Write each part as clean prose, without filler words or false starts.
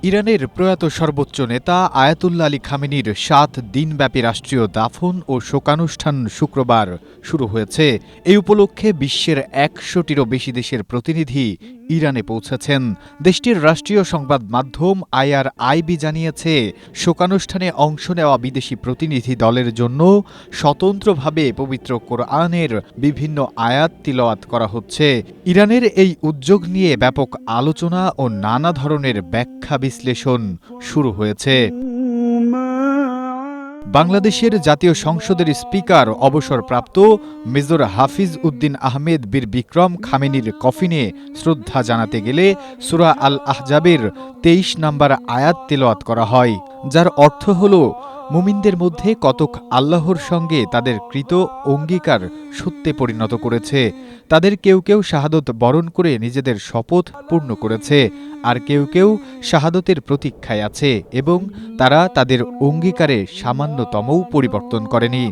ইরানের প্রয়াত সর্বোচ্চ নেতা আয়াতুল্লাহ আলী খামেনির ৭ দিনব্যাপী রাষ্ট্রীয় দাফন ও শোকানুষ্ঠান শুক্রবার শুরু হয়েছে। এই উপলক্ষে বিশ্বের ১০০টিরও বেশি দেশের প্রতিনিধি ইরানে পৌঁছেছেন। দেশটির রাষ্ট্রীয় সংবাদ মাধ্যম IRIB জানিয়েছে, শোকানুষ্ঠানে অংশ নেওয়া বিদেশি প্রতিনিধি দলের জন্য স্বতন্ত্রভাবে পবিত্র কোরআনের বিভিন্ন আয়াত তিলাওয়াত করা হচ্ছে। ইরানের এই উদ্যোগ নিয়ে ব্যাপক আলোচনা ও নানা ধরনের ব্যাখ্যা বিশ্লেষণ শুরু হয়েছে। বাংলাদেশের জাতীয় সংসদের স্পিকার অবসরপ্রাপ্ত মেজর হাফিজ উদ্দিন আহমেদ বীর বিক্রম খামেনির কফিনে শ্রদ্ধা জানাতে গেলে সূরা আল আহজাবের ২৩ নম্বর আয়াত তিলাওয়াত করা হয়, যার অর্থ হল মুমিনদের মধ্যে কতক আল্লাহর সঙ্গে তাদের কৃত অঙ্গীকার সত্যে পরিণত করেছে। তাদের কেউ কেউ শাহাদত বরণ করে নিজেদের শপথ পূর্ণ করেছে, আর কেউ কেউ শাহাদতের প্রতীক্ষায় আছে এবং তারা তাদের অঙ্গীকারে সামান্যতমও পরিবর্তন করেনি।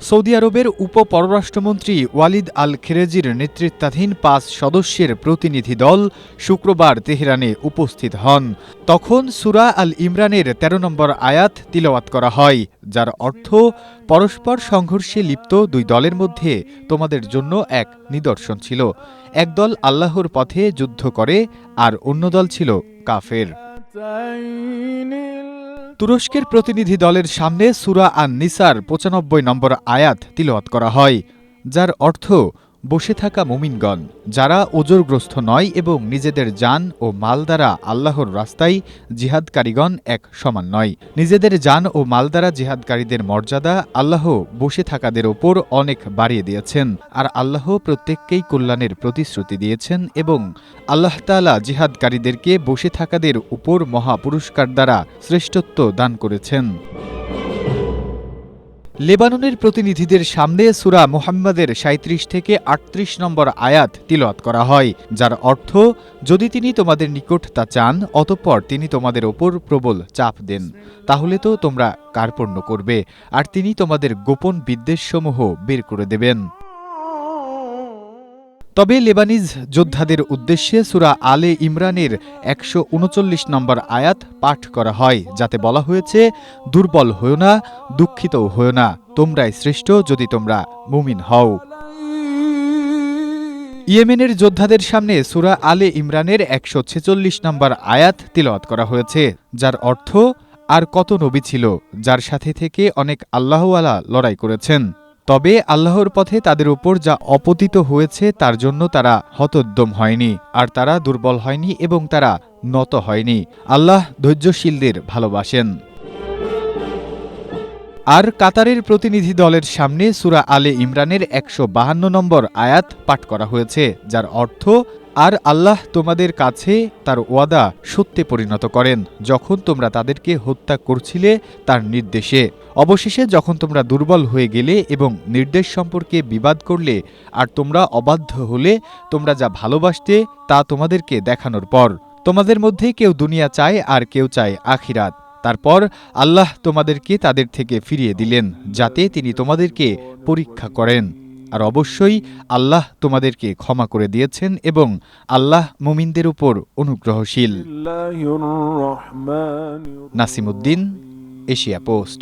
সৌদি আরবের উপ-পররাষ্ট্রমন্ত্রী ওয়ালিদ আল খেরেজির নেতৃত্বাধীন ৫ সদস্যের প্রতিনিধি দল শুক্রবার তেহরানে উপস্থিত হন। তখন সূরা আল ইমরানের ১৩ নম্বর আয়াত তিলাওয়াত করা হয়, যার অর্থ পরস্পর সংঘর্ষে লিপ্ত দুই দলের মধ্যে তোমাদের জন্য এক নিদর্শন ছিল। এক দল আল্লাহর পথে যুদ্ধ করে আর অন্য দল ছিল কাফের। তুরস্কের প্রতিনিধি দলের সামনে সূরা আন-নিসার ৯৫ নম্বর আয়াত তিলাওয়াত করা হয়, যার অর্থ বসে থাকা মুমিনগণ যারা ওজরগ্রস্ত নয় এবং নিজেদের জান ও মাল দ্বারা আল্লাহর রাস্তায় জিহাদকারীগণ এক সমান নয়। নিজেদের জান ও মাল দ্বারা জিহাদকারীদের মর্যাদা আল্লাহ বসে থাকাদের ওপর অনেক বাড়িয়ে দিয়েছেন, আর আল্লাহ প্রত্যেককেই কল্যাণের প্রতিশ্রুতি দিয়েছেন এবং আল্লাহ তাআলা জিহাদকারীদেরকে বসে থাকাদের উপর মহা পুরস্কার দ্বারা শ্রেষ্ঠত্ব দান করেছেন। লেবাননের প্রতিনিধিদের সামনে সূরা মুহাম্মদের ৩৭ থেকে ৩৮ নম্বর আয়াত তিলাওয়াত করা হয়, যার অর্থ যদি তিনি তোমাদের নিকট তা চান অতঃপর তিনি তোমাদের ওপর প্রবল চাপ দেন, তাহলে তো তোমরা কার্পণ্য করবে, আর তিনি তোমাদের গোপন বিদ্বেষসমূহ বের করে দেবেন। তবে লেবানিজ যোদ্ধাদের উদ্দেশ্যে সূরা আলে ইমরানের ১৩৯ নম্বর আয়াত পাঠ করা হয়, যাতে বলা হয়েছে, দুর্বল হও না, দুঃখিতও হও না, তোমরাই শ্রেষ্ঠ যদি তোমরা মুমিন হও। ইয়েমেনের যোদ্ধাদের সামনে সূরা আলে ইমরানের ১৪৬ নম্বর আয়াত তিলাওয়াত করা হয়েছে, যার অর্থ আর কত নবী ছিল যার সাথে থেকে অনেক আল্লাহওয়ালা লড়াই করেছেন, তবে আল্লাহর পথে তাদের উপর যা অপতিত হয়েছে তার জন্য তারা হতোদ্যম হয়নি, আর তারা দুর্বল হয়নি এবং তারা নত হয়নি। আল্লাহ ধৈর্যশীলদের ভালোবাসেন। আর কাতারের প্রতিনিধি দলের সামনে সূরা আলে ইমরানের ১৫২ নম্বর আয়াত পাঠ করা হয়েছে, যার অর্থ আর আল্লাহ তোমাদের কাছে তার ওয়াদা সত্যে পরিণত করেন যখন তোমরা তাদেরকে হত্যা করছিলে তার নির্দেশে। অবশেষে যখন তোমরা দুর্বল হয়ে গেলে এবং নির্দেশ সম্পর্কে বিবাদ করলে আর তোমরা অবাধ্য হলে, তোমরা যা ভালোবাসতে তা তোমাদেরকে দেখানোর পর তোমাদের মধ্যে কেউ দুনিয়া চায় আর কেউ চায় আখিরাত। তারপর আল্লাহ তোমাদেরকে তাদের থেকে ফিরিয়ে দিলেন যাতে তিনি তোমাদেরকে পরীক্ষা করেন, আর অবশ্যই আল্লাহ তোমাদেরকে ক্ষমা করে দিয়েছেন এবং আল্লাহ মুমিনদের উপর অনুগ্রহশীল। Nasimuddin, Asia post.